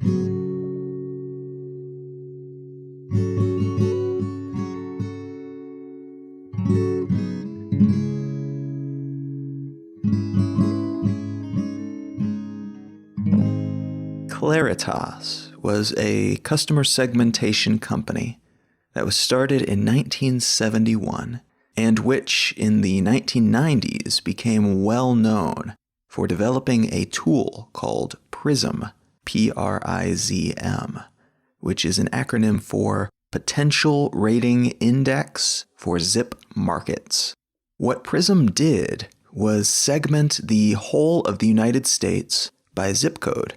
Claritas was a customer segmentation company that was started in 1971 and which in the 1990s became well known for developing a tool called PRIZM, P-R-I-Z-M, which is an acronym for Potential Rating Index for Zip Markets. What PRIZM did was segment the whole of the United States by zip code.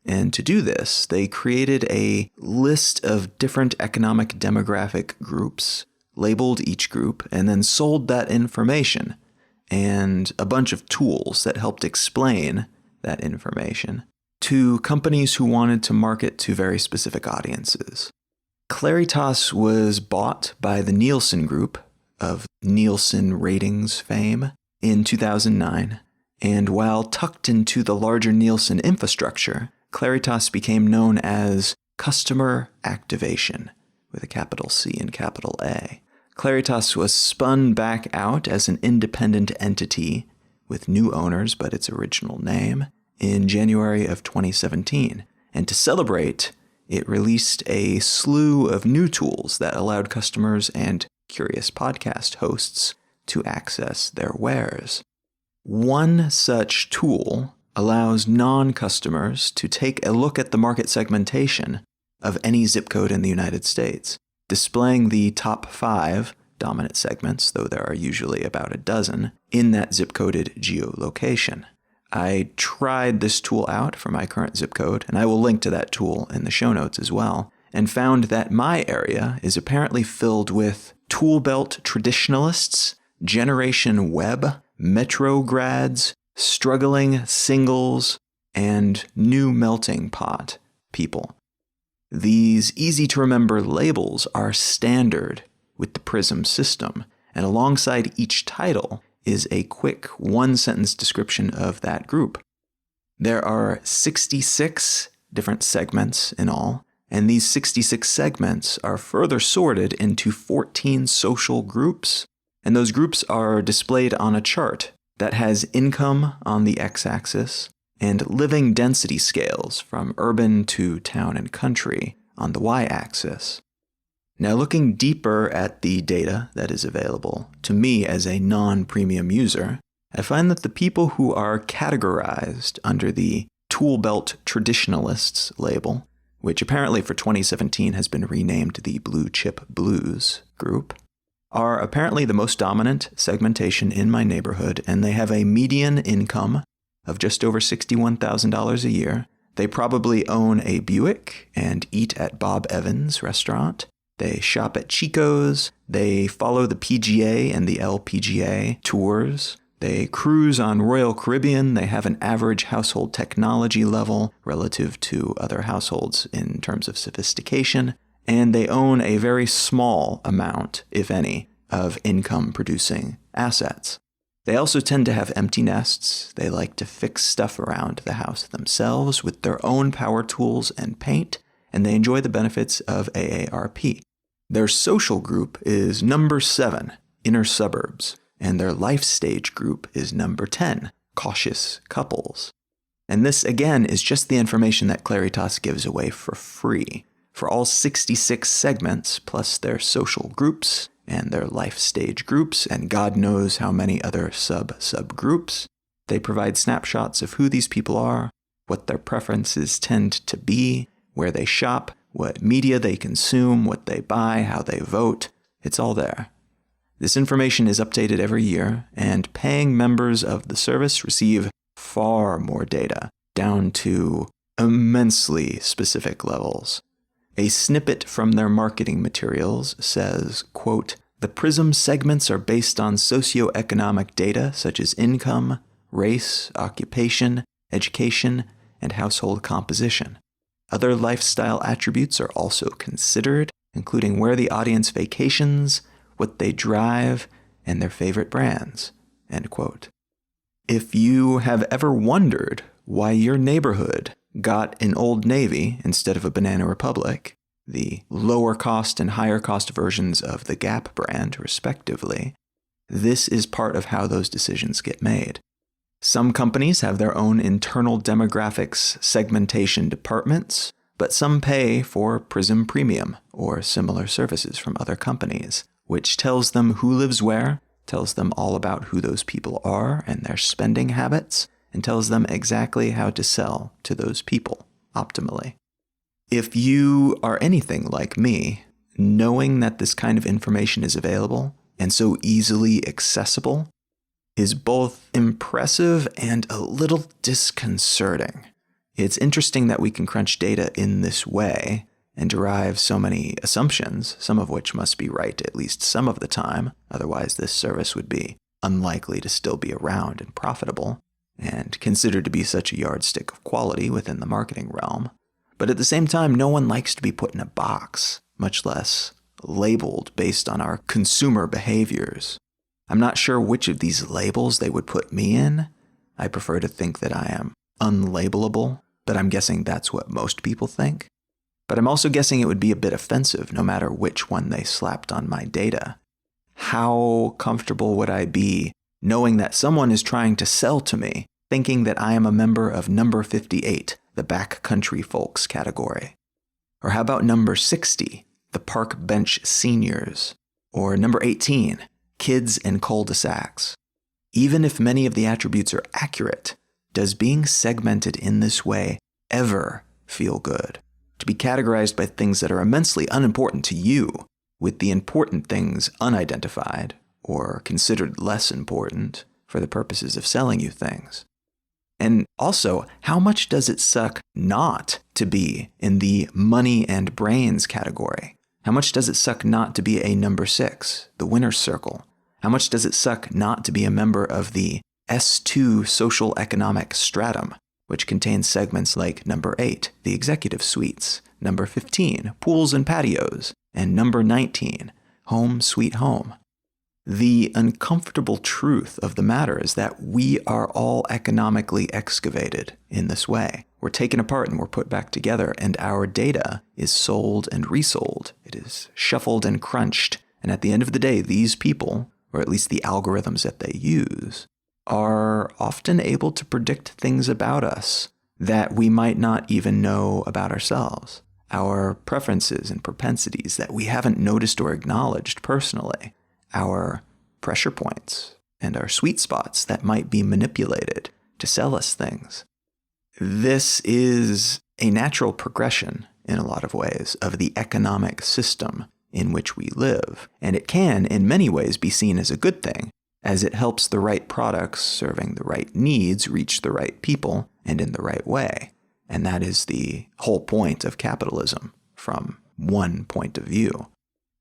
And to do this, they created a list of different economic demographic groups, labeled each group, and then sold that information and a bunch of tools that helped explain that information to companies who wanted to market to very specific audiences. Claritas was bought by the Nielsen Group of Nielsen Ratings fame in 2009, and while tucked into the larger Nielsen infrastructure, Claritas became known as Customer Activation, with a capital C and capital A. Claritas was spun back out as an independent entity with new owners but its original name in January of 2017. And to celebrate, it released a slew of new tools that allowed customers and curious podcast hosts to access their wares. One such tool allows non-customers to take a look at the market segmentation of any zip code in the United States, displaying the top 5 dominant segments, though there are usually about a dozen, in that zip-coded geolocation. I tried this tool out for my current zip code, and I will link to that tool in the show notes as well, and found that my area is apparently filled with tool belt traditionalists, Generation Web, Metrograds, struggling singles, and new melting pot people. These easy-to-remember labels are standard with the PRIZM system, and alongside each title is a quick one-sentence description of that group. There are 66 different segments in all, and these 66 segments are further sorted into 14 social groups, and those groups are displayed on a chart that has income on the x-axis and living density scales from urban to town and country on the y-axis. Now, looking deeper at the data that is available to me as a non-premium user, I find that the people who are categorized under the Tool Belt Traditionalists label, which apparently for 2017 has been renamed the Blue Chip Blues group, are apparently the most dominant segmentation in my neighborhood, and they have a median income of just over $61,000 a year. They probably own a Buick and eat at Bob Evans' restaurant. They shop at Chico's. They follow the PGA and the LPGA tours. They cruise on Royal Caribbean. They have an average household technology level relative to other households in terms of sophistication. And they own a very small amount, if any, of income-producing assets. They also tend to have empty nests. They like to fix stuff around the house themselves with their own power tools and paint, and they enjoy the benefits of AARP. Their social group is number 7, inner suburbs, and their life stage group is number 10, cautious couples. And this, again, is just the information that Claritas gives away for free. For all 66 segments, plus their social groups and their life stage groups, and God knows how many other sub-groups, they provide snapshots of who these people are, what their preferences tend to be, where they shop, what media they consume, what they buy, how they vote. It's all there. This information is updated every year, and paying members of the service receive far more data, down to immensely specific levels. A snippet from their marketing materials says, quote, "The PRIZM segments are based on socioeconomic data such as income, race, occupation, education, and household composition. Other lifestyle attributes are also considered, including where the audience vacations, what they drive, and their favorite brands." End quote. If you have ever wondered why your neighborhood got an Old Navy instead of a Banana Republic, the lower cost and higher cost versions of the Gap brand, respectively, this is part of how those decisions get made. Some companies have their own internal demographics segmentation departments, but some pay for PRIZM Premium or similar services from other companies, which tells them who lives where, tells them all about who those people are and their spending habits, and tells them exactly how to sell to those people optimally. If you are anything like me, knowing that this kind of information is available and so easily accessible is both impressive and a little disconcerting. It's interesting that we can crunch data in this way and derive so many assumptions, some of which must be right at least some of the time, otherwise this service would be unlikely to still be around and profitable, and considered to be such a yardstick of quality within the marketing realm. But at the same time, no one likes to be put in a box, much less labeled based on our consumer behaviors. I'm not sure which of these labels they would put me in. I prefer to think that I am unlabelable, but I'm guessing that's what most people think. But I'm also guessing it would be a bit offensive no matter which one they slapped on my data. How comfortable would I be knowing that someone is trying to sell to me, thinking that I am a member of number 58, the backcountry folks category? Or how about number 60, the park bench seniors? Or number 18, kids and cul-de-sacs? Even if many of the attributes are accurate, does being segmented in this way ever feel good? To be categorized by things that are immensely unimportant to you, with the important things unidentified or considered less important for the purposes of selling you things. And also, how much does it suck not to be in the money and brains category? How much does it suck not to be a number 6, the winner's circle? How much does it suck not to be a member of the S2 social economic stratum, which contains segments like number 8, the executive suites, number 15, pools and patios, and number 19, home sweet home? The uncomfortable truth of the matter is that we are all economically excavated in this way. We're taken apart and we're put back together, and our data is sold and resold. It is shuffled and crunched, and at the end of the day, these people, or at least the algorithms that they use, are often able to predict things about us that we might not even know about ourselves. Our preferences and propensities that we haven't noticed or acknowledged personally. Our pressure points and our sweet spots that might be manipulated to sell us things. This is a natural progression in a lot of ways of the economic system in which we live, and it can in many ways be seen as a good thing, as it helps the right products serving the right needs reach the right people and in the right way. And that is the whole point of capitalism from one point of view.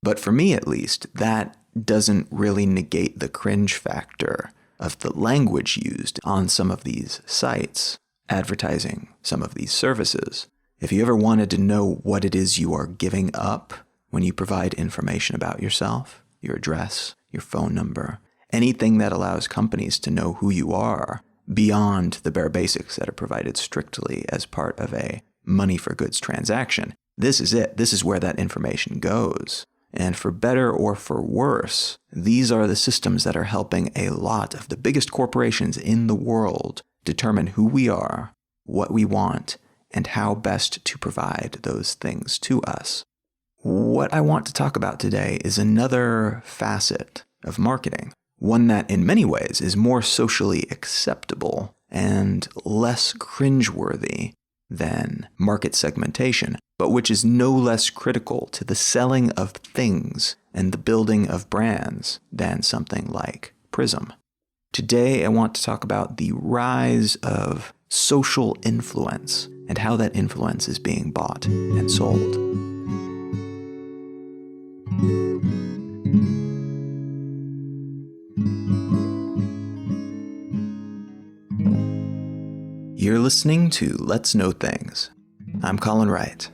But for me at least, that doesn't really negate the cringe factor of the language used on some of these sites, advertising some of these services. If you ever wanted to know what it is you are giving up when you provide information about yourself, your address, your phone number, anything that allows companies to know who you are beyond the bare basics that are provided strictly as part of a money for goods transaction, this is it. This is where that information goes. And for better or for worse, these are the systems that are helping a lot of the biggest corporations in the world determine who we are, what we want, and how best to provide those things to us. What I want to talk about today is another facet of marketing, one that in many ways is more socially acceptable and less cringeworthy than market segmentation, but which is no less critical to the selling of things and the building of brands than something like PRIZM. Today, I want to talk about the rise of social influence and how that influence is being bought and sold. You're listening to Let's Know Things. I'm Colin Wright.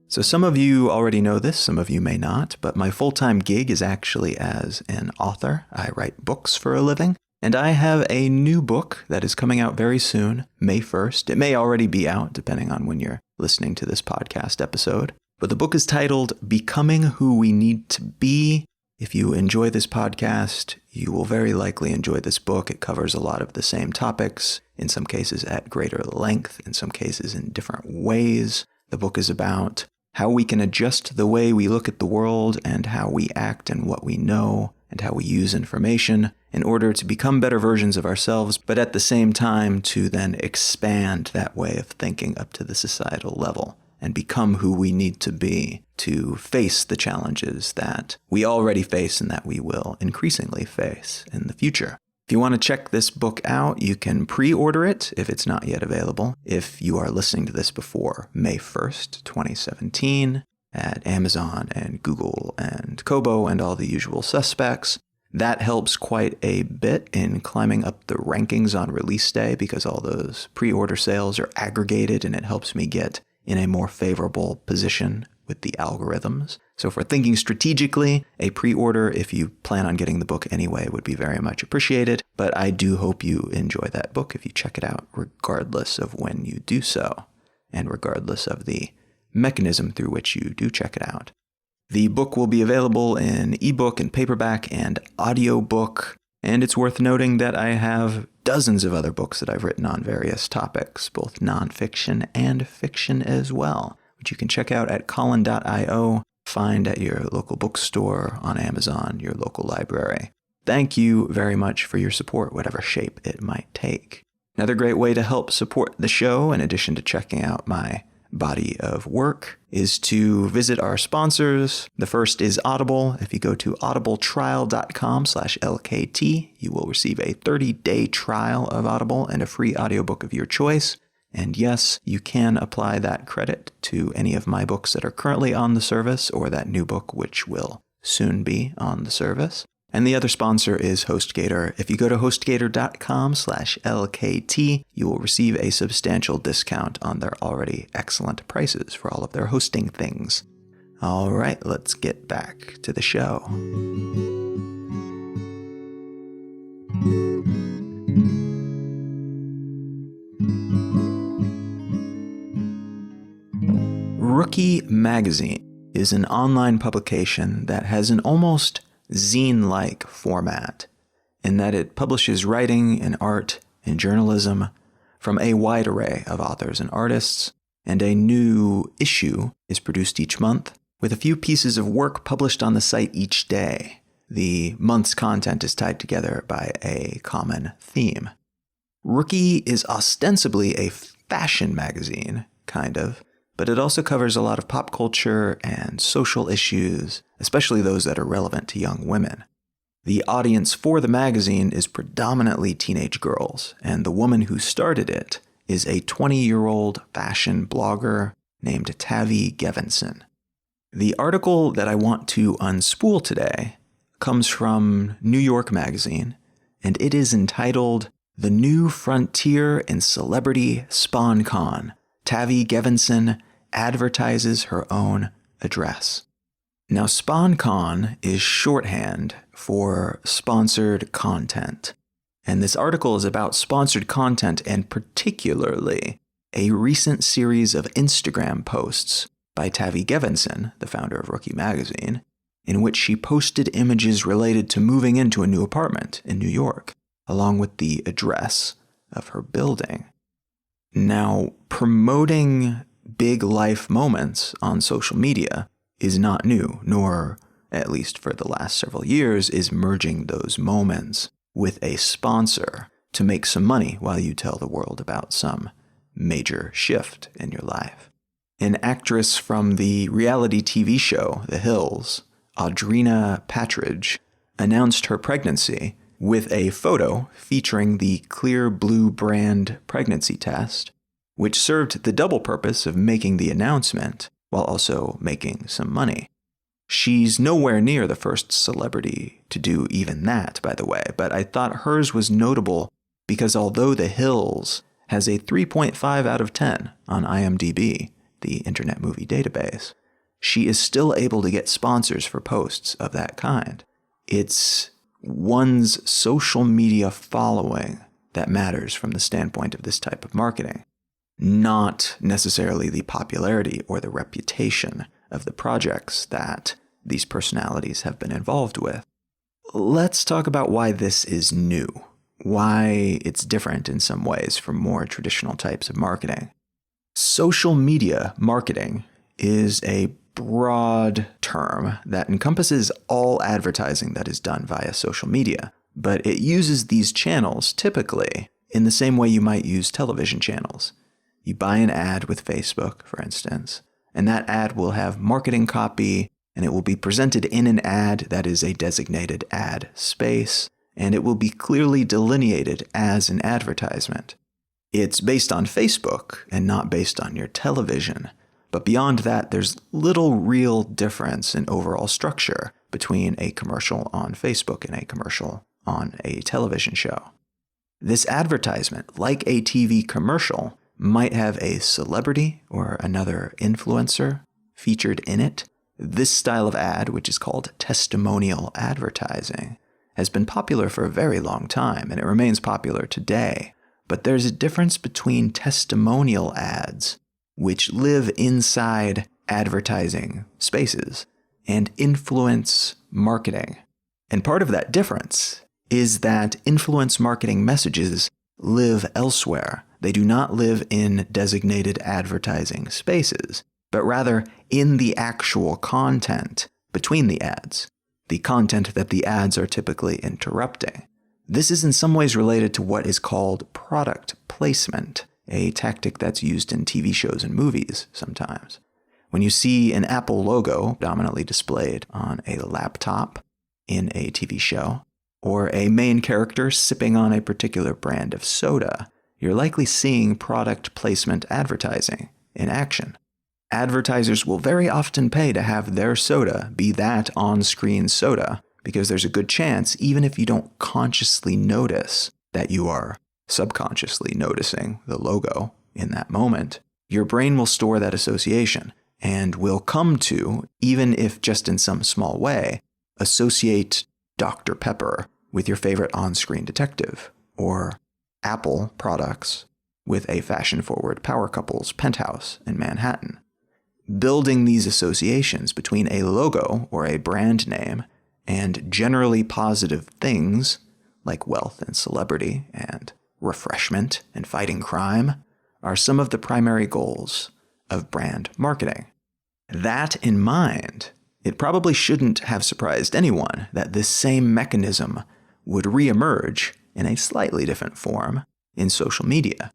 So some of you already know this, some of you may not, but my full-time gig is actually as an author. I write books for a living. And I have a new book that is coming out very soon, May 1st. It may already be out, depending on when you're listening to this podcast episode. But the book is titled Becoming Who We Need to Be. If you enjoy this podcast, you will very likely enjoy this book. It covers a lot of the same topics, in some cases at greater length, in some cases in different ways. The book is about how we can adjust the way we look at the world and how we act and what we know and how we use information in order to become better versions of ourselves, but at the same time to then expand that way of thinking up to the societal level and become who we need to be to face the challenges that we already face and that we will increasingly face in the future. If you want to check this book out, you can pre-order it if it's not yet available. If you are listening to this before May 1st, 2017, at Amazon and Google and Kobo and all the usual suspects, that helps quite a bit in climbing up the rankings on release day because all those pre-order sales are aggregated and it helps me get in a more favorable position with the algorithms. So if we're thinking strategically, a pre-order, if you plan on getting the book anyway, would be very much appreciated. But I do hope you enjoy that book if you check it out, regardless of when you do so, and regardless of the mechanism through which you do check it out. The book will be available in ebook and paperback and audiobook, and it's worth noting that I have dozens of other books that I've written on various topics, both nonfiction and fiction as well, which you can check out at colin.io, find at your local bookstore, on Amazon, your local library. Thank you very much for your support, whatever shape it might take. Another great way to help support the show, in addition to checking out my body of work, is to visit our sponsors. The first is Audible. If you go to audibletrial.com/LKT, you will receive a 30-day trial of Audible and a free audiobook of your choice. And yes, you can apply that credit to any of my books that are currently on the service or that new book which will soon be on the service. And the other sponsor is HostGator. If you go to hostgator.com/LKT, you will receive a substantial discount on their already excellent prices for all of their hosting things. All right, let's get back to the show. Rookie Magazine is an online publication that has an almost zine-like format in that it publishes writing and art and journalism from a wide array of authors and artists, and a new issue is produced each month with a few pieces of work published on the site each day. The month's content is tied together by a common theme. Rookie is ostensibly a fashion magazine, kind of, but it also covers a lot of pop culture and social issues, especially those that are relevant to young women. The audience for the magazine is predominantly teenage girls, and the woman who started it is a 20-year-old fashion blogger named Tavi Gevinson. The article that I want to unspool today comes from New York Magazine, and it is entitled The New Frontier in Celebrity SpawnCon. Tavi Gevinson advertises her own address. Now, SpawnCon is shorthand for sponsored content. And this article is about sponsored content and particularly a recent series of Instagram posts by Tavi Gevinson, the founder of Rookie Magazine, in which she posted images related to moving into a new apartment in New York, along with the address of her building. Now, promoting big life moments on social media is not new, nor, at least for the last several years, is merging those moments with a sponsor to make some money while you tell the world about some major shift in your life. An actress from the reality TV show The Hills, Audrina Patridge, announced her pregnancy with a photo featuring the Clear Blue brand pregnancy test, which served the double purpose of making the announcement while also making some money. She's nowhere near the first celebrity to do even that, by the way, but I thought hers was notable because although The Hills has a 3.5 out of 10 on IMDb, the Internet Movie Database, she is still able to get sponsors for posts of that kind. It's one's social media following that matters from the standpoint of this type of marketing, not necessarily the popularity or the reputation of the projects that these personalities have been involved with. Let's talk about why this is new, why it's different in some ways from more traditional types of marketing. Social media marketing is a broad term that encompasses all advertising that is done via social media, but it uses these channels typically in the same way you might use television channels. You buy an ad with Facebook, for instance, and that ad will have marketing copy, and it will be presented in an ad that is a designated ad space, and it will be clearly delineated as an advertisement. It's based on Facebook and not based on your television. But beyond that, there's little real difference in overall structure between a commercial on Facebook and a commercial on a television show. This advertisement, like a TV commercial, might have a celebrity or another influencer featured in it. This style of ad, which is called testimonial advertising, has been popular for a very long time, and it remains popular today. But there's a difference between testimonial ads, which live inside advertising spaces, and influence marketing. And part of that difference is that influence marketing messages live elsewhere. They do not live in designated advertising spaces, but rather in the actual content between the ads, the content that the ads are typically interrupting. This is in some ways related to what is called product placement, a tactic that's used in TV shows and movies sometimes. When you see an Apple logo dominantly displayed on a laptop in a TV show, or a main character sipping on a particular brand of soda, you're likely seeing product placement advertising in action. Advertisers will very often pay to have their soda be that on-screen soda, because there's a good chance, even if you don't consciously notice, that you are subconsciously noticing the logo in that moment, your brain will store that association and will come to, even if just in some small way, associate Dr. Pepper with your favorite on-screen detective, or Apple products with a fashion-forward power couple's penthouse in Manhattan. Building these associations between a logo or a brand name and generally positive things like wealth and celebrity and refreshment and fighting crime are some of the primary goals of brand marketing. That in mind, it probably shouldn't have surprised anyone that this same mechanism would reemerge in a slightly different form in social media,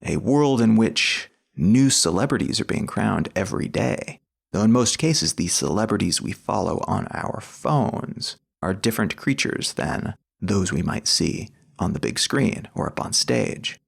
a world in which new celebrities are being crowned every day, though in most cases the celebrities we follow on our phones are different creatures than those we might see on the big screen or up on stage.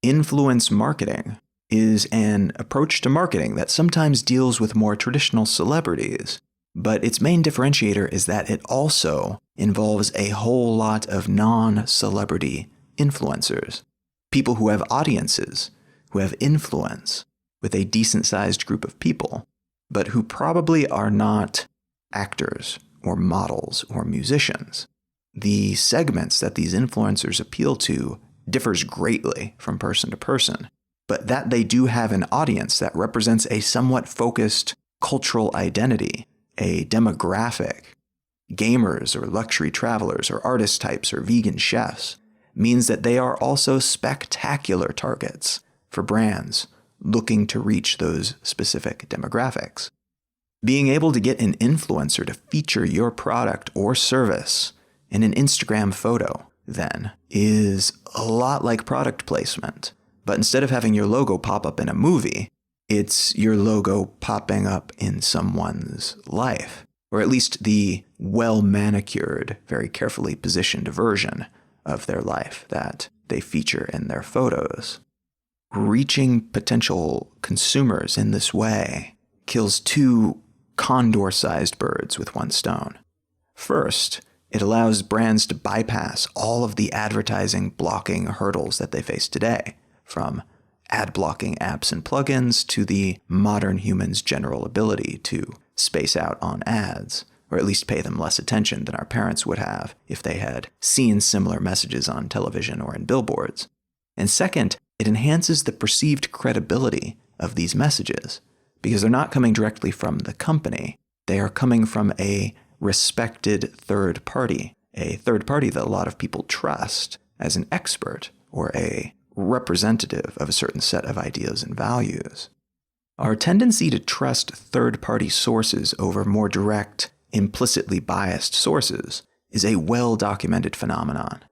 Influence marketing is an approach to marketing that sometimes deals with more traditional celebrities, but its main differentiator is that it also involves a whole lot of non-celebrity influencers, people who have audiences, who have influence with a decent-sized group of people, but who probably are not actors or models or musicians. The segments that these influencers appeal to differs greatly from person to person, but that they do have an audience that represents a somewhat focused cultural identity, a demographic, gamers or luxury travelers or artist types or vegan chefs, means that they are also spectacular targets for brands looking to reach those specific demographics. Being able to get an influencer to feature your product or service in an Instagram photo, then, is a lot like product placement. But instead of having your logo pop up in a movie, it's your logo popping up in someone's life, or at least the well-manicured, very carefully positioned version of their life that they feature in their photos. Reaching potential consumers in this way kills two condor-sized birds with one stone. First, it allows brands to bypass all of the advertising blocking hurdles that they face today, from ad blocking apps and plugins to the modern human's general ability to space out on ads, or at least pay them less attention than our parents would have if they had seen similar messages on television or in billboards. And second, it enhances the perceived credibility of these messages, because they're not coming directly from the company. They are coming from a respected third party, a third party that a lot of people trust as an expert or a representative of a certain set of ideas and values. Our tendency to trust third-party sources over more direct, implicitly biased sources is a well-documented phenomenon.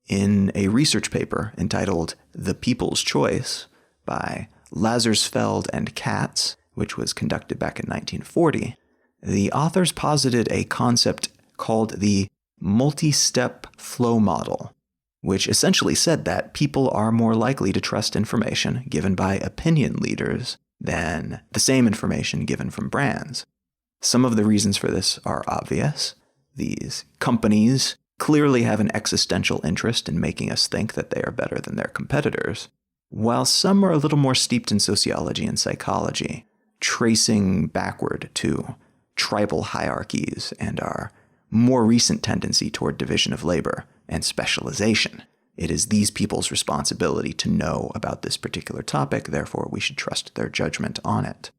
In a research paper entitled The People's Choice by Lazarsfeld and Katz, which was conducted back in 1940, the authors posited a concept called the multi-step flow model, which essentially said that people are more likely to trust information given by opinion leaders than the same information given from brands. Some of the reasons for this are obvious. These companies clearly have an existential interest in making us think that they are better than their competitors, while some are a little more steeped in sociology and psychology, tracing backward to tribal hierarchies and our more recent tendency toward division of labor and specialization. It is these people's responsibility to know about this particular topic, therefore we should trust their judgment on it.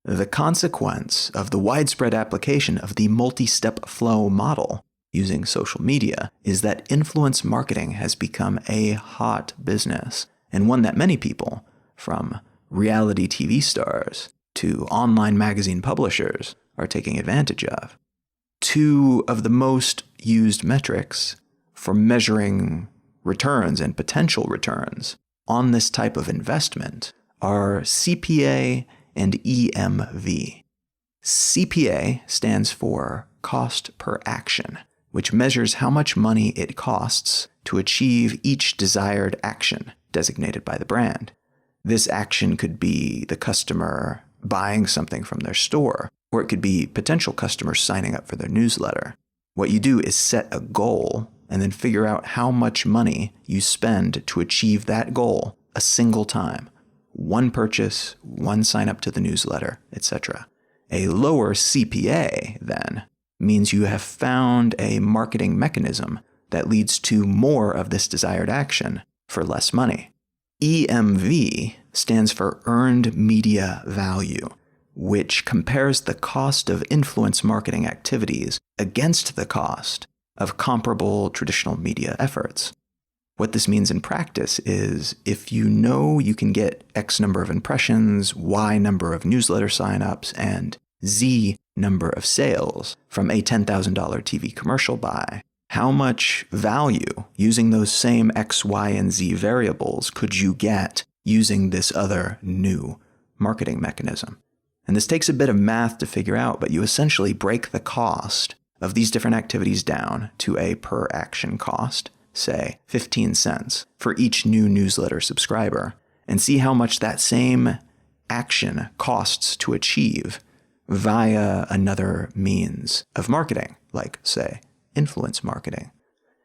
The consequence of the widespread application of the multi-step flow model using social media is that influence marketing has become a hot business, and one that many people, from reality TV stars to online magazine publishers, are taking advantage of. Two of the most used metrics for measuring returns and potential returns on this type of investment are CPA and EMV. CPA stands for cost per action, which measures how much money it costs to achieve each desired action designated by the brand. This action could be the customer buying something from their store, or it could be potential customers signing up for their newsletter. What you do is set a goal and then figure out how much money you spend to achieve that goal a single time. One purchase, one sign up to the newsletter, etc. A lower CPA, then, means you have found a marketing mechanism that leads to more of this desired action for less money. EMV stands for Earned Media Value, which compares the cost of influence marketing activities against the cost of comparable traditional media efforts. What this means in practice is if you know you can get X number of impressions, Y number of newsletter signups, and Z number of sales from a $10,000 TV commercial buy, how much value using those same X, Y, and Z variables could you get using this other new marketing mechanism? And this takes a bit of math to figure out, but you essentially break the cost of these different activities down to a per action cost, say 15 cents for each new newsletter subscriber, and see how much that same action costs to achieve via another means of marketing, like, say, influence marketing.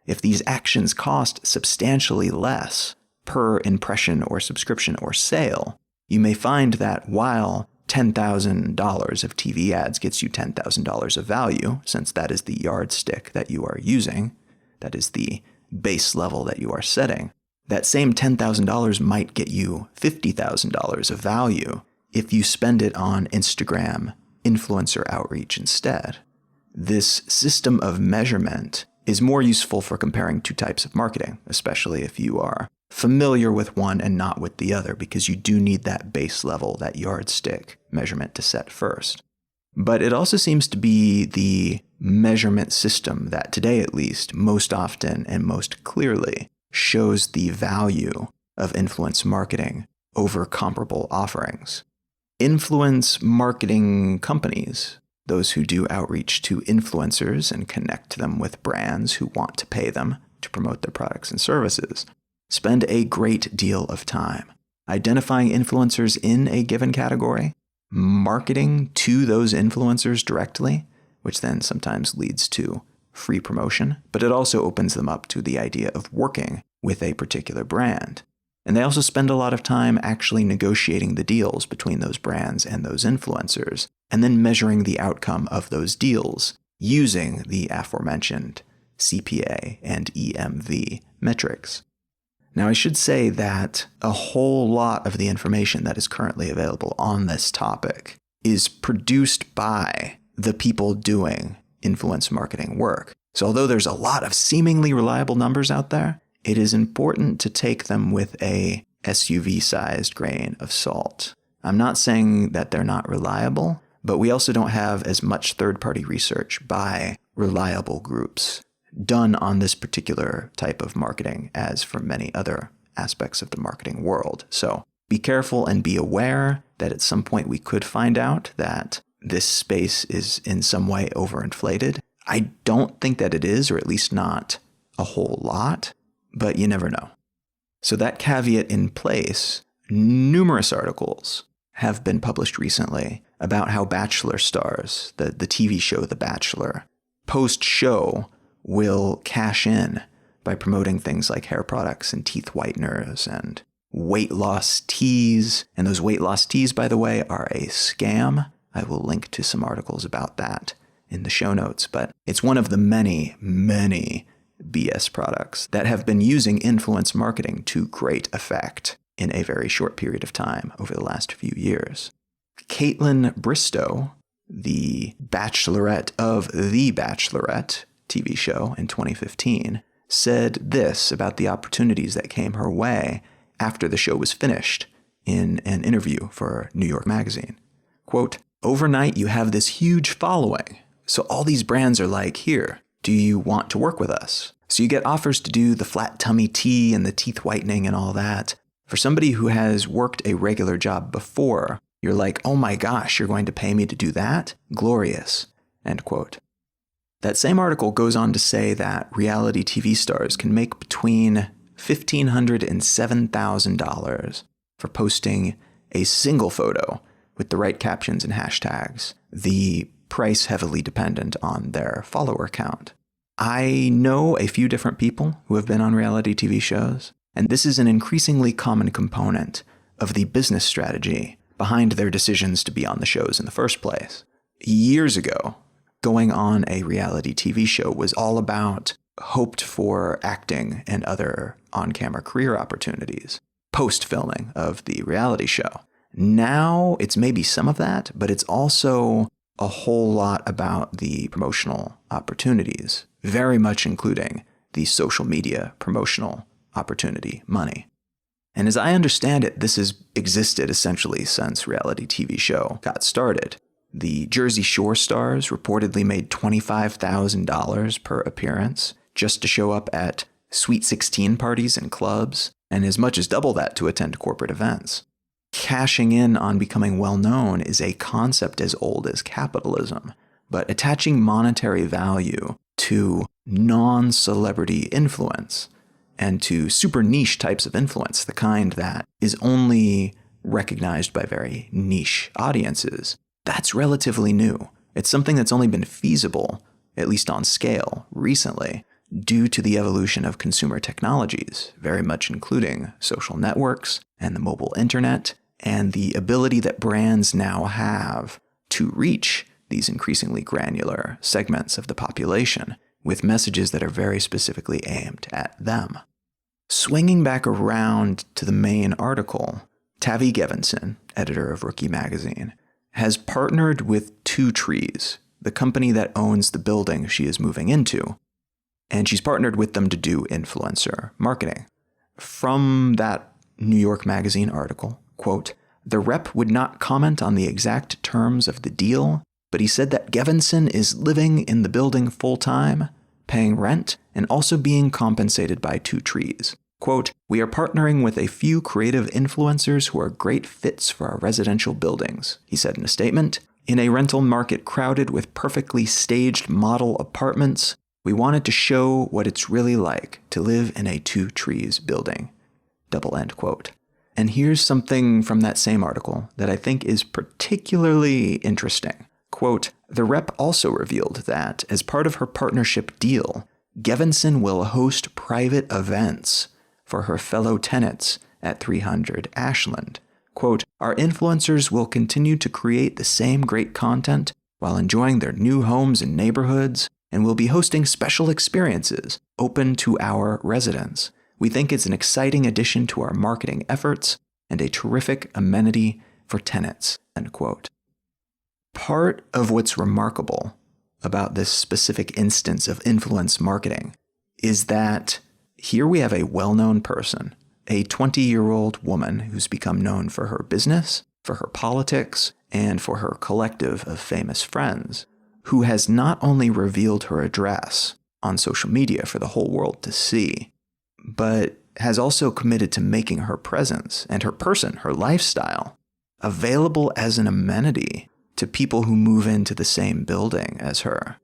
If these actions cost substantially less per impression or subscription or sale, you may find that while $10,000 of TV ads gets you $10,000 of value, since that is the yardstick that you are using, that is the base level that you are setting, that same $10,000 might get you $50,000 of value if you spend it on Instagram influencer outreach instead. This system of measurement is more useful for comparing two types of marketing, especially if you are familiar with one and not with the other, because you do need that base level, that yardstick measurement to set first. But it also seems to be the measurement system that today, at least, most often and most clearly shows the value of influence marketing over comparable offerings. Influence marketing companies, those who do outreach to influencers and connect them with brands who want to pay them to promote their products and services, spend a great deal of time identifying influencers in a given category, marketing to those influencers directly, which then sometimes leads to free promotion, but it also opens them up to the idea of working with a particular brand. And they also spend a lot of time actually negotiating the deals between those brands and those influencers, and then measuring the outcome of those deals using the aforementioned CPA and EMV metrics. Now, I should say that a whole lot of the information that is currently available on this topic is produced by the people doing influence marketing work. So although there's a lot of seemingly reliable numbers out there, it is important to take them with a SUV-sized grain of salt. I'm not saying that they're not reliable, but we also don't have as much third-party research by reliable groups done on this particular type of marketing as for many other aspects of the marketing world. So be careful and be aware that at some point we could find out that this space is in some way overinflated. I don't think that it is, or at least not a whole lot, but you never know. So that caveat in place, numerous articles have been published recently about how Bachelor stars, the TV show The Bachelor, post-show will cash in by promoting things like hair products and teeth whiteners and weight loss teas. And those weight loss teas, by the way, are a scam. I will link to some articles about that in the show notes, but it's one of the many, many BS products that have been using influence marketing to great effect in a very short period of time over the last few years. Caitlin Bristow, the Bachelorette of The Bachelorette TV show in 2015, said this about the opportunities that came her way after the show was finished in an interview for New York Magazine. Quote, "Overnight, you have this huge following. So all these brands are like, here, do you want to work with us? So you get offers to do the flat tummy tea and the teeth whitening and all that. For somebody who has worked a regular job before, you're like, oh my gosh, you're going to pay me to do that? Glorious." End quote. That same article goes on to say that reality TV stars can make between $1,500 and $7,000 for posting a single photo with the right captions and hashtags, the price heavily dependent on their follower count. I know a few different people who have been on reality TV shows, and this is an increasingly common component of the business strategy behind their decisions to be on the shows in the first place. Years ago, going on a reality TV show was all about hoped for acting and other on-camera career opportunities, post-filming of the reality show. Now it's maybe some of that, but it's also a whole lot about the promotional opportunities, very much including the social media promotional opportunity money. And as I understand it, this has existed essentially since reality TV show got started. The Jersey Shore stars reportedly made $25,000 per appearance just to show up at Sweet 16 parties and clubs, and as much as double that to attend corporate events. Cashing in on becoming well-known is a concept as old as capitalism, but attaching monetary value to non-celebrity influence and to super niche types of influence, the kind that is only recognized by very niche audiences, that's relatively new. It's something that's only been feasible, at least on scale, recently, due to the evolution of consumer technologies, very much including social networks and the mobile internet, and the ability that brands now have to reach these increasingly granular segments of the population with messages that are very specifically aimed at them. Swinging back around to the main article, Tavi Gevinson, editor of Rookie Magazine, has partnered with Two Trees, the company that owns the building she is moving into, and she's partnered with them to do influencer marketing. From that New York Magazine article, quote, "The rep would not comment on the exact terms of the deal, but he said that Gevinson is living in the building full-time, paying rent, and also being compensated by Two Trees. Quote, we are partnering with a few creative influencers who are great fits for our residential buildings, he said in a statement. In a rental market crowded with perfectly staged model apartments, we wanted to show what it's really like to live in a Two Trees building. Double end quote. And here's something from that same article that I think is particularly interesting. Quote, the rep also revealed that, as part of her partnership deal, Gevinson will host private events for her fellow tenants at 300 Ashland. Quote, our influencers will continue to create the same great content while enjoying their new homes and neighborhoods, and will be hosting special experiences open to our residents. We think it's an exciting addition to our marketing efforts and a terrific amenity for tenants." End quote. Part of what's remarkable about this specific instance of influence marketing is that here we have a well-known person, a 20-year-old woman who's become known for her business, for her politics, and for her collective of famous friends, who has not only revealed her address on social media for the whole world to see, but has also committed to making her presence and her person, her lifestyle, available as an amenity to people who move into the same building as her.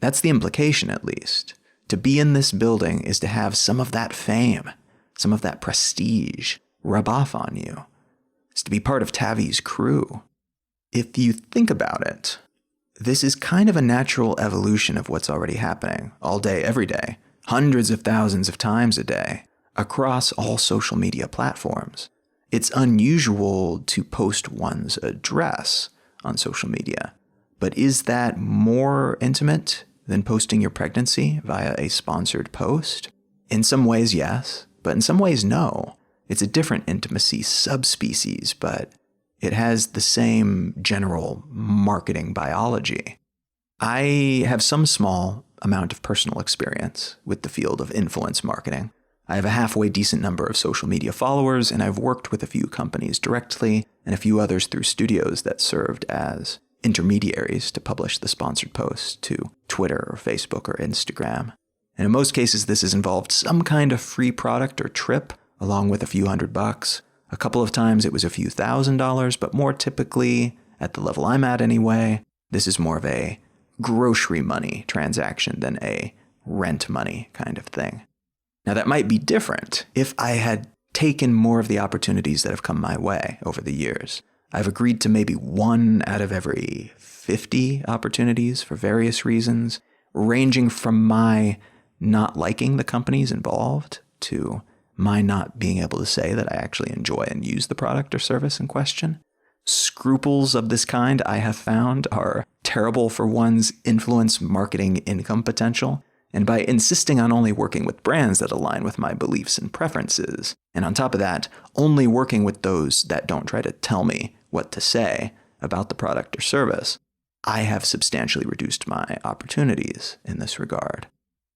That's the implication, at least. To be in this building is to have some of that fame, some of that prestige rub off on you. It's to be part of Tavi's crew. If you think about it, this is kind of a natural evolution of what's already happening all day, every day, hundreds of thousands of times a day, across all social media platforms. It's unusual to post one's address on social media, but is that more intimate than posting your pregnancy via a sponsored post? In some ways, yes, but in some ways, no. It's a different intimacy subspecies, but it has the same general marketing biology. I have some small amount of personal experience with the field of influence marketing. I have a halfway decent number of social media followers, and I've worked with a few companies directly and a few others through studios that served as intermediaries to publish the sponsored posts to Twitter or Facebook or Instagram. And in most cases, this has involved some kind of free product or trip, along with a few $100. A couple of times it was a few $1,000s, but more typically, at the level I'm at anyway, this is more of a grocery money transaction than a rent money kind of thing. Now that might be different if I had taken more of the opportunities that have come my way over the years. I've agreed to maybe 1 out of every 50 opportunities for various reasons, ranging from my not liking the companies involved to my not being able to say that I actually enjoy and use the product or service in question. Scruples of this kind, I have found, are terrible for one's influence marketing income potential. And by insisting on only working with brands that align with my beliefs and preferences, and on top of that, only working with those that don't try to tell me what to say about the product or service, I have substantially reduced my opportunities in this regard.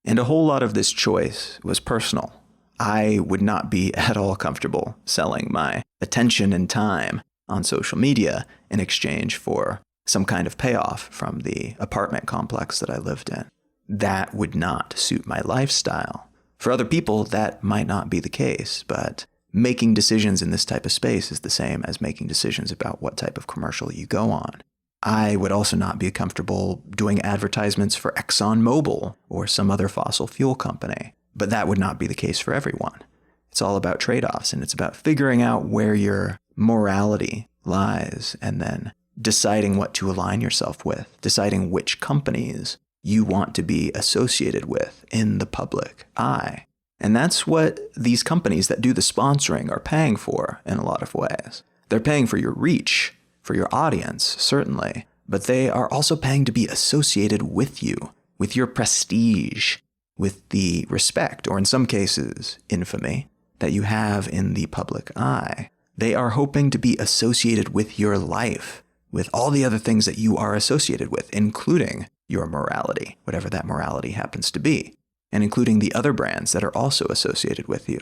And a whole lot of this choice was personal. I would not be at all comfortable selling my attention and time on social media in exchange for some kind of payoff from the apartment complex that I lived in. That would not suit my lifestyle. For other people, that might not be the case, but making decisions in this type of space is the same as making decisions about what type of commercial you go on. I would also not be comfortable doing advertisements for ExxonMobil or some other fossil fuel company, but that would not be the case for everyone. It's all about trade-offs, and it's about figuring out where your morality lies and then deciding what to align yourself with, deciding which companies you want to be associated with in the public eye. And that's what these companies that do the sponsoring are paying for in a lot of ways. They're paying for your reach, for your audience, certainly, but they are also paying to be associated with you, with your prestige, with the respect, or in some cases, infamy, that you have in the public eye. They are hoping to be associated with your life, with all the other things that you are associated with, including your morality, whatever that morality happens to be, and including the other brands that are also associated with you.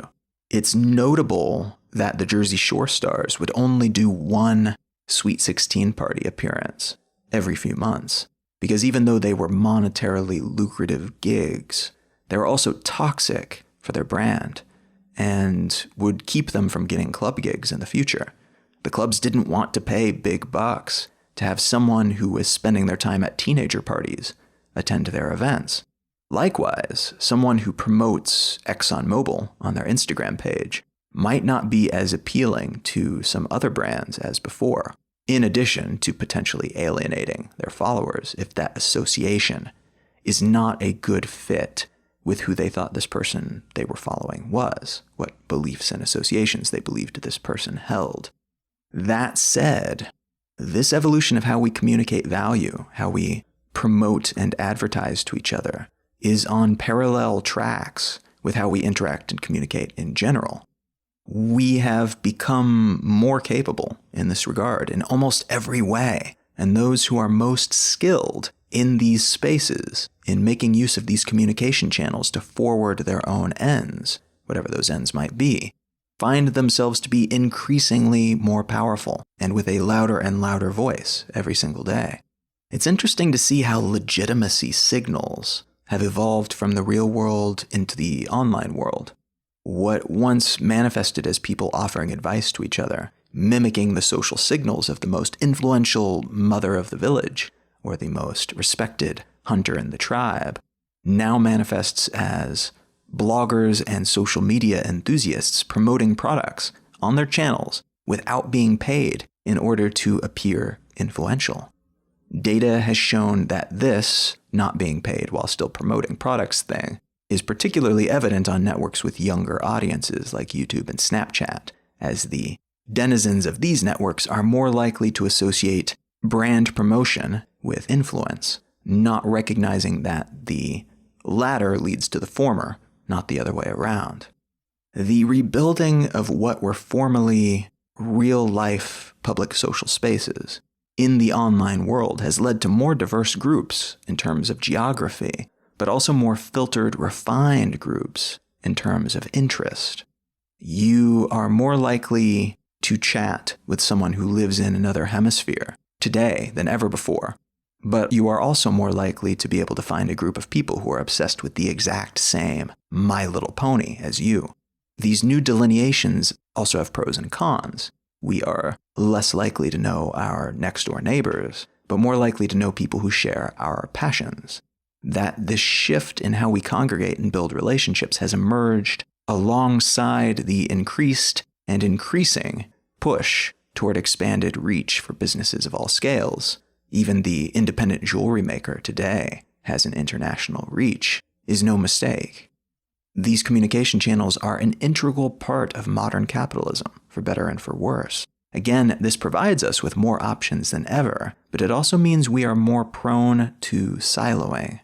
It's notable that the Jersey Shore stars would only do one Sweet 16 party appearance every few months, because even though they were monetarily lucrative gigs, they were also toxic for their brand and would keep them from getting club gigs in the future. The clubs didn't want to pay big bucks to have someone who was spending their time at teenager parties attend their events. Likewise, someone who promotes ExxonMobil on their Instagram page might not be as appealing to some other brands as before, in addition to potentially alienating their followers if that association is not a good fit with who they thought this person they were following was, what beliefs and associations they believed this person held. That said, This evolution of how we communicate value, how we promote and advertise to each other, is on parallel tracks with how we interact and communicate in general. We have become more capable in this regard in almost every way, and those who are most skilled in these spaces, in making use of these communication channels to forward their own ends, whatever those ends might be, find themselves to be increasingly more powerful and with a louder and louder voice every single day. It's interesting to see how legitimacy signals have evolved from the real world into the online world. What once manifested as people offering advice to each other, mimicking the social signals of the most influential mother of the village, or the most respected hunter in the tribe, now manifests as bloggers and social media enthusiasts promoting products on their channels without being paid in order to appear influential. Data has shown that this, not being paid while still promoting products thing, is particularly evident on networks with younger audiences like YouTube and Snapchat, as the denizens of these networks are more likely to associate brand promotion with influence, not recognizing that the latter leads to the former, not the other way around. The rebuilding of what were formerly real-life public social spaces in the online world has led to more diverse groups in terms of geography, but also more filtered, refined groups in terms of interest. You are more likely to chat with someone who lives in another hemisphere today than ever before, but you are also more likely to be able to find a group of people who are obsessed with the exact same My Little Pony as you. These new delineations also have pros and cons. We are less likely to know our next-door neighbors, but more likely to know people who share our passions. That this shift in how we congregate and build relationships has emerged alongside the increased and increasing push toward expanded reach for businesses of all scales. Even the independent jewelry maker today has an international reach, is no mistake. These communication channels are an integral part of modern capitalism, for better and for worse. Again, this provides us with more options than ever, but it also means we are more prone to siloing.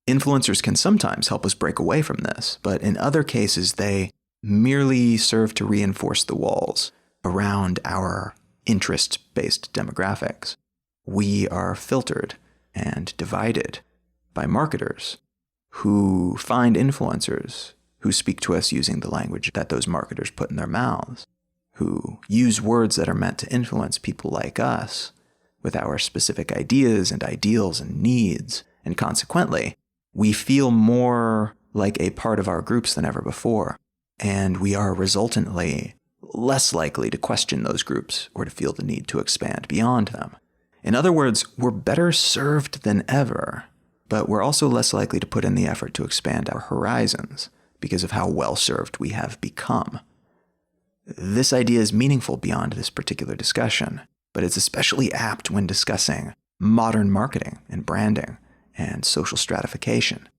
Influencers can sometimes help us break away from this, but in other cases they merely serve to reinforce the walls around our interest-based demographics. We are filtered and divided by marketers who find influencers who speak to us using the language that those marketers put in their mouths, who use words that are meant to influence people like us with our specific ideas and ideals and needs, and consequently, we feel more like a part of our groups than ever before, and we are resultantly less likely to question those groups or to feel the need to expand beyond them. In other words, we're better served than ever, but we're also less likely to put in the effort to expand our horizons because of how well served we have become. This idea is meaningful beyond this particular discussion, but it's especially apt when discussing modern marketing and branding and social stratification.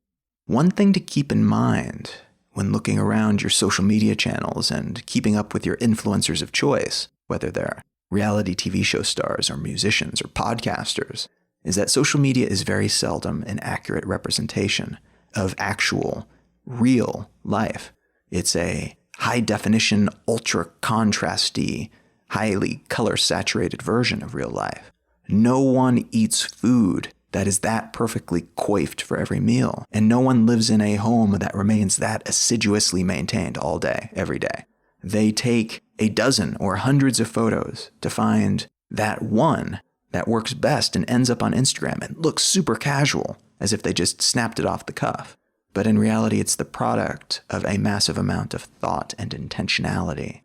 One thing to keep in mind when looking around your social media channels and keeping up with your influencers of choice, whether they're reality TV show stars or musicians or podcasters, is that social media is very seldom an accurate representation of actual, real life. It's a high-definition, ultra-contrasty, highly color-saturated version of real life. No one eats food that is that perfectly coiffed for every meal, and no one lives in a home that remains that assiduously maintained all day, every day. They take a dozen or hundreds of photos to find that one that works best and ends up on Instagram and looks super casual, as if they just snapped it off the cuff. But in reality, it's the product of a massive amount of thought and intentionality.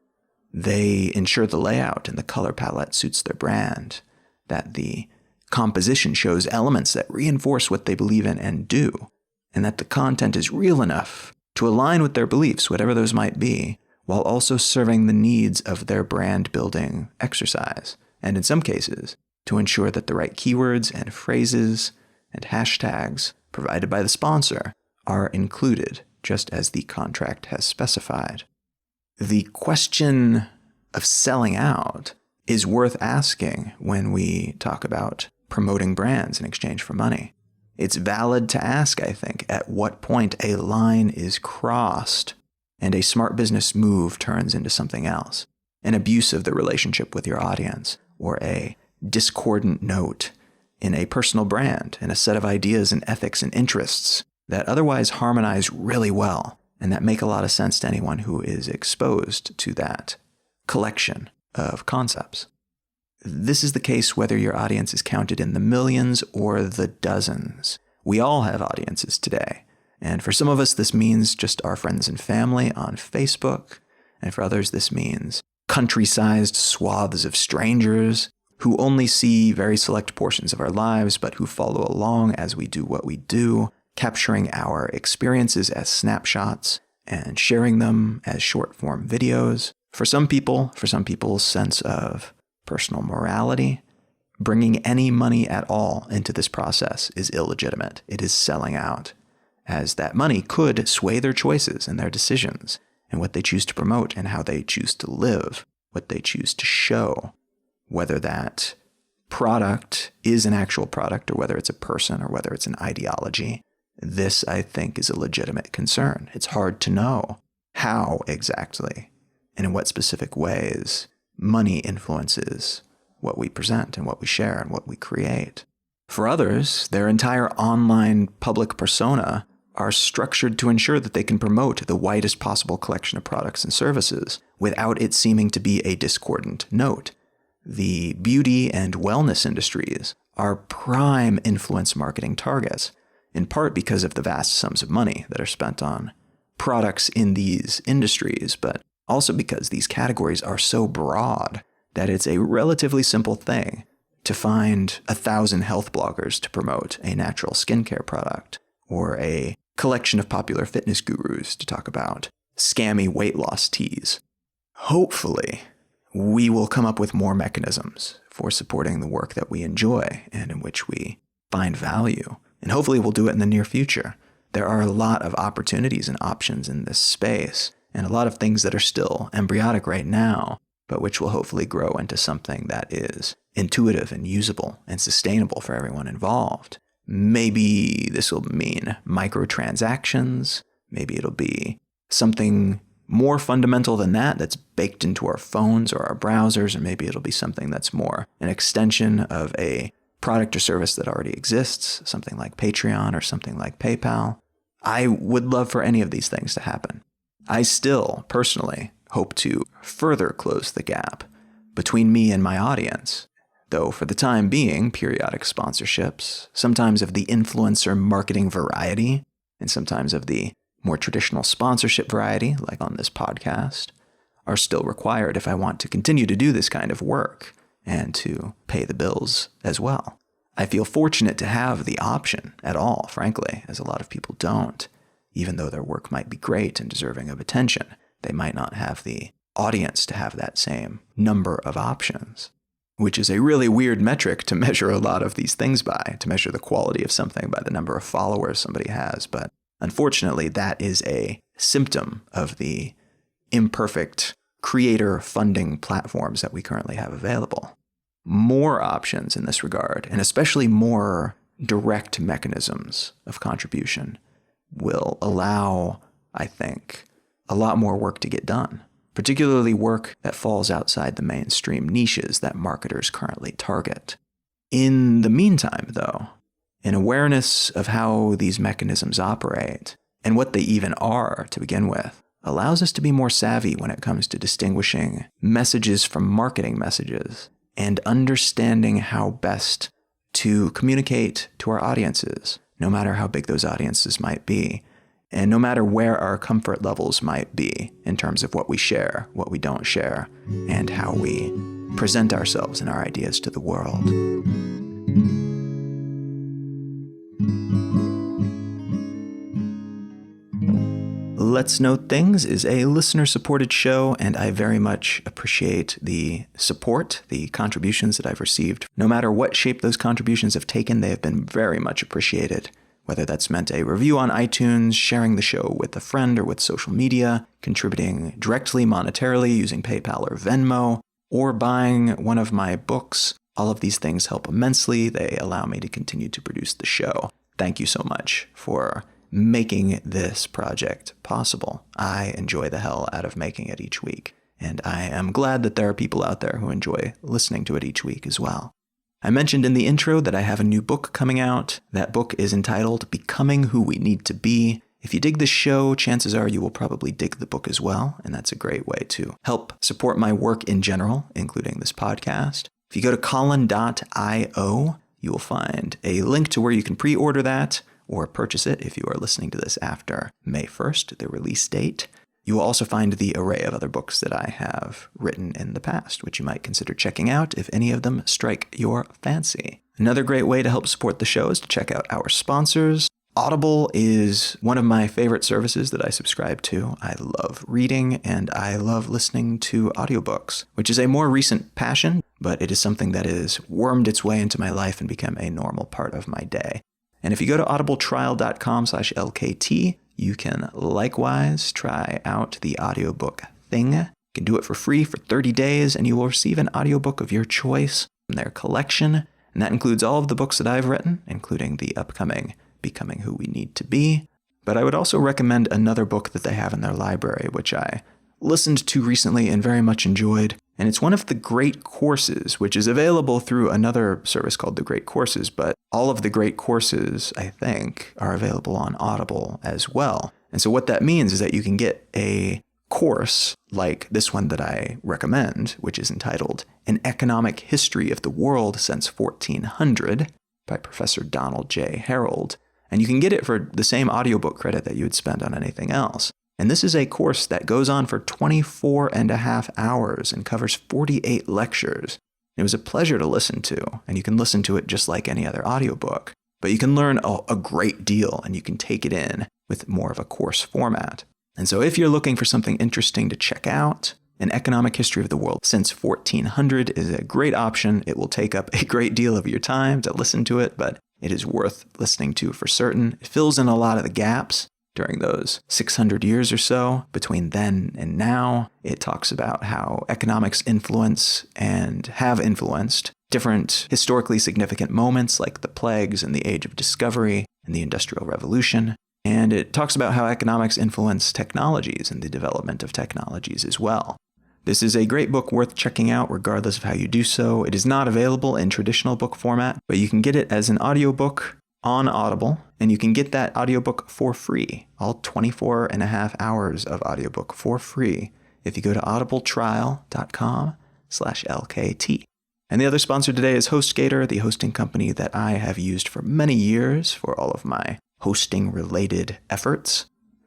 They ensure the layout and the color palette suits their brand, that the composition shows elements that reinforce what they believe in and do, and that the content is real enough to align with their beliefs, whatever those might be, while also serving the needs of their brand-building exercise, and in some cases, to ensure that the right keywords and phrases and hashtags provided by the sponsor are included, just as the contract has specified. The question of selling out is worth asking when we talk about promoting brands in exchange for money. It's valid to ask, I think, at what point a line is crossed and a smart business move turns into something else, an abuse of the relationship with your audience, or a discordant note in a personal brand, in a set of ideas and ethics and interests that otherwise harmonize really well and that make a lot of sense to anyone who is exposed to that collection of concepts. This is the case whether your audience is counted in the millions or the dozens. We all have audiences today. And for some of us, this means just our friends and family on Facebook. And for others, this means country-sized swaths of strangers who only see very select portions of our lives, but who follow along as we do what we do, capturing our experiences as snapshots and sharing them as short-form videos. For some people's sense of personal morality, bringing any money at all into this process is illegitimate. It is selling out, as that money could sway their choices and their decisions and what they choose to promote and how they choose to live, what they choose to show, whether that product is an actual product or whether it's a person or whether it's an ideology. This, I think, is a legitimate concern. It's hard to know how exactly and in what specific ways money influences what we present and what we share and what we create. For others, their entire online public persona are structured to ensure that they can promote the widest possible collection of products and services without it seeming to be a discordant note. The beauty and wellness industries are prime influence marketing targets, in part because of the vast sums of money that are spent on products in these industries, but also because these categories are so broad that it's a relatively simple thing to find 1,000 health bloggers to promote a natural skincare product, or a collection of popular fitness gurus to talk about scammy weight loss teas. Hopefully, we will come up with more mechanisms for supporting the work that we enjoy and in which we find value. And hopefully we'll do it in the near future. There are a lot of opportunities and options in this space, and a lot of things that are still embryonic right now, but which will hopefully grow into something that is intuitive and usable and sustainable for everyone involved. Maybe this will mean microtransactions. Maybe it'll be something more fundamental than that that's baked into our phones or our browsers, or maybe it'll be something that's more an extension of a product or service that already exists, something like Patreon or something like PayPal. I would love for any of these things to happen. I still, personally, hope to further close the gap between me and my audience, though for the time being, periodic sponsorships, sometimes of the influencer marketing variety, and sometimes of the more traditional sponsorship variety, like on this podcast, are still required if I want to continue to do this kind of work and to pay the bills as well. I feel fortunate to have the option at all, frankly, as a lot of people don't. Even though their work might be great and deserving of attention, they might not have the audience to have that same number of options, which is a really weird metric to measure a lot of these things by, to measure the quality of something by the number of followers somebody has. But unfortunately, that is a symptom of the imperfect creator funding platforms that we currently have available. More options in this regard, and especially more direct mechanisms of contribution, will allow, I think, a lot more work to get done, particularly work that falls outside the mainstream niches that marketers currently target. In the meantime, though, an awareness of how these mechanisms operate and what they even are to begin with allows us to be more savvy when it comes to distinguishing messages from marketing messages and understanding how best to communicate to our audiences, no matter how big those audiences might be, and no matter where our comfort levels might be in terms of what we share, what we don't share, and how we present ourselves and our ideas to the world. Let's Note Things is a listener-supported show, and I very much appreciate the support, the contributions that I've received. No matter what shape those contributions have taken, they have been very much appreciated. Whether that's meant a review on iTunes, sharing the show with a friend or with social media, contributing directly monetarily using PayPal or Venmo, or buying one of my books. All of these things help immensely. They allow me to continue to produce the show. Thank you so much for making this project possible. I enjoy the hell out of making it each week, and I am glad that there are people out there who enjoy listening to it each week as well. I mentioned in the intro that I have a new book coming out. That book is entitled Becoming Who We Need to Be. If you dig this show, chances are you will probably dig the book as well, and that's a great way to help support my work in general, including this podcast. If you go to colin.io, you will find a link to where you can pre-order that or purchase it if you are listening to this after May 1st, the release date. You will also find the array of other books that I have written in the past, which you might consider checking out if any of them strike your fancy. Another great way to help support the show is to check out our sponsors. Audible is one of my favorite services that I subscribe to. I love reading and I love listening to audiobooks, which is a more recent passion, but it is something that has wormed its way into my life and become a normal part of my day. And if you go to audibletrial.com/LKT, you can likewise try out the audiobook Thing. You can do it for free for 30 days and you will receive an audiobook of your choice from their collection. And that includes all of the books that I've written, including the upcoming Becoming Who We Need to Be. But I would also recommend another book that they have in their library, which I listened to recently and very much enjoyed. And it's one of the Great Courses, which is available through another service called The Great Courses. But all of the Great Courses, I think, are available on Audible as well. And so what that means is that you can get a course like this one that I recommend, which is entitled An Economic History of the World Since 1400 by Professor Donald J. Harold. And you can get it for the same audiobook credit that you would spend on anything else. And this is a course that goes on for 24 and a half hours and covers 48 lectures. It was a pleasure to listen to, and you can listen to it just like any other audiobook. But you can learn a great deal, and you can take it in with more of a course format. And so if you're looking for something interesting to check out, An Economic History of the World Since 1400 is a great option. It will take up a great deal of your time to listen to it, but it is worth listening to for certain. It fills in a lot of the gaps during those 600 years or so between then and now. It talks about how economics influence and have influenced different historically significant moments like the plagues and the Age of Discovery and the Industrial Revolution. And it talks about how economics influence technologies and the development of technologies as well. This is a great book worth checking out regardless of how you do so. It is not available in traditional book format, but you can get it as an audiobook on Audible, and you can get that audiobook for free, all 24 and a half hours of audiobook for free, if you go to audibletrial.com/LKT. And the other sponsor today is HostGator, the hosting company that I have used for many years for all of my hosting-related efforts.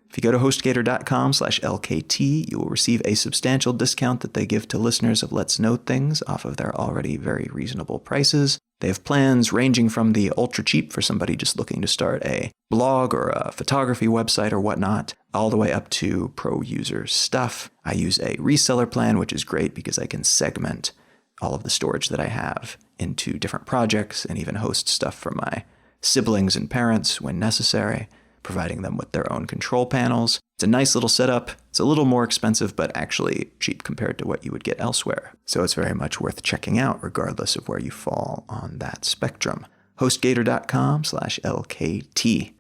If you go to hostgator.com/LKT, you will receive a substantial discount that they give to listeners of Let's Know Things off of their already very reasonable prices. They have plans ranging from the ultra cheap for somebody just looking to start a blog or a photography website or whatnot, all the way up to pro user stuff. I use a reseller plan, which is great because I can segment all of the storage that I have into different projects and even host stuff for my siblings and parents when necessary, providing them with their own control panels. It's a nice little setup. It's a little more expensive, but actually cheap compared to what you would get elsewhere. So it's very much worth checking out regardless of where you fall on that spectrum. HostGator.com/LKT.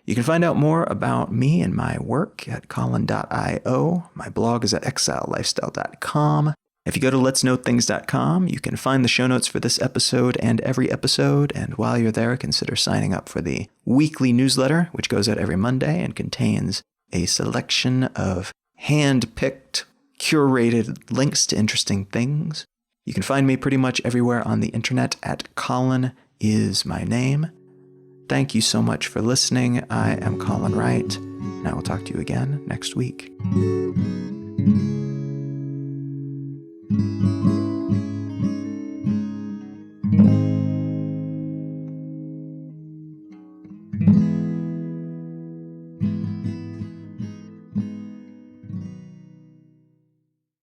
You can find out more about me and my work at colin.io. My blog is at exilelifestyle.com. If you go to letsknowthings.com, you can find the show notes for this episode and every episode. And while you're there, consider signing up for the weekly newsletter, which goes out every Monday and contains a selection of hand-picked, curated links to interesting things. You can find me pretty much everywhere on the internet at Colin is my name. Thank you so much for listening. I am Colin Wright, and I will talk to you again next week.